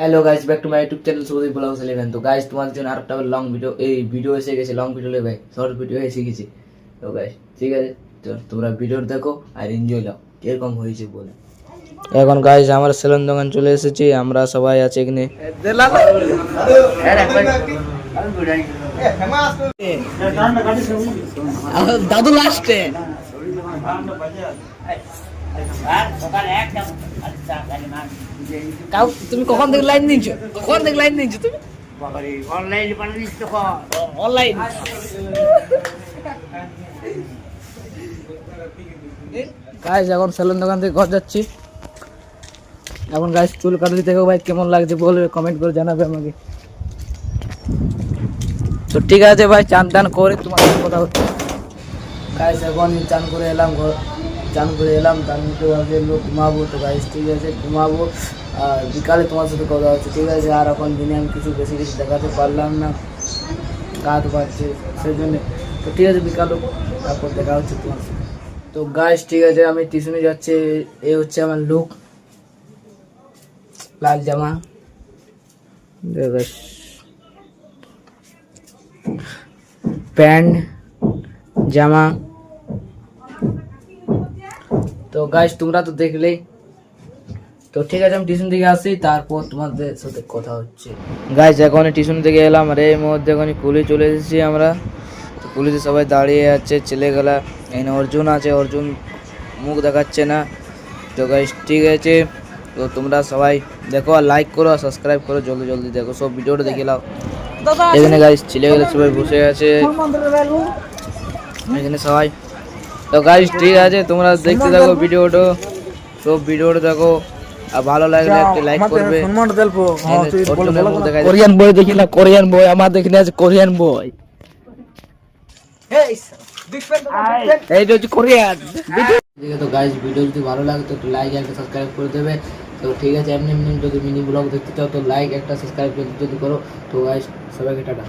Hello guys, back to my YouTube channel Sudip vlogs 11। তো guys, তোমাদের জন্য আরেকটা লং ভিডিও এসে গেছে। লং ভিডিও নেবে, শর্ট ভিডিও এসে গেছে। তো গাইস ঠিক আছে, তো তোমরা ভিডিও দেখো আর এনজয় নাও কিরকম হয়েছে বলে। এখন গাইস আমার সেলুন দোকান চলে এসেছি, আমরা সবাই আছি এখানে। দাদু লাস্টে তুমি কখন থেকে লাইন নিচ্ছ? তুমি অনলাইন গাইস এখন সেলুন দোকান থেকে ঘর যাচ্ছি। এখন গাইস চুল কাটতে থেকে ভাই কেমন লাগছে বলবে, কমেন্ট করে জানাবে আমাকে। তো ঠিক আছে ভাই, চান টান করে তোমার সাথে কথা হচ্ছে। গাইস এখন চান করে এলাম, তার মধ্যে ভাবে লোক ঘুমাবো। তো গাইস ঠিক আছে, ঘুমাবো আর বিকালে তোমার সাথে কথা হচ্ছে, ঠিক আছে। আর এখন দিনে আমি কিছু বেশি দেখাতে পারলাম না, কাজ পাচ্ছে সেই জন্য। তো ঠিক আছে, বিকালও তারপর দেখা হচ্ছে তোমার সাথে। তো গাইস ঠিক আছে, আমি টিউশনে যাচ্ছি। এই হচ্ছে আমার লুক, লাল জামা, প্যান্ট, জামা। তো গাইস তোমরা তো দেখলেই। তো ঠিক আছে, আমি টিউশন থেকে আসি, তারপর তোমাদের সাথে কথা হচ্ছে। গাইস এখন টিউশন থেকে এলাম, আর এই মুহূর্তে এখন কুলি চলে এসেছি আমরা। তো কুলিতে সবাই দাঁড়িয়ে আছে, ছেলেগুলা। এখানে অর্জুন আছে, অর্জুন মুখ দেখাচ্ছে না। তো গাইস ঠিক আছে, তো তোমরা সবাই দেখো আর লাইক করো আর সাবস্ক্রাইব করো, জলদি জলদি দেখো, সব ভিডিওটা দেখে নাও। এখানে গাইস ছেলেগুলো সবাই বসে আছে এখানে সবাই। তো গাইস ঠিক আছে, তোমরা দেখতে থাকো ভিডিওটা, সব ভিডিওটা দেখো আর ভালো লাগলে একটা লাইক করবে। কোরিয়ান বয় দেখি না, কোরিয়ান বয় আমার দেখি আছে, কোরিয়ান বয় এইটা হচ্ছে কোরিয়ান। তো গাইস ভিডিও যদি ভালো লাগে তো একটু লাইক একটা সাবস্ক্রাইব করে দেবে। তো ঠিক আছে, এমনি যদি মিনি ব্লগ দেখতে চাও তো লাইক একটা সাবস্ক্রাইব যদি করো। তো গাইস সবাইকে টাটা।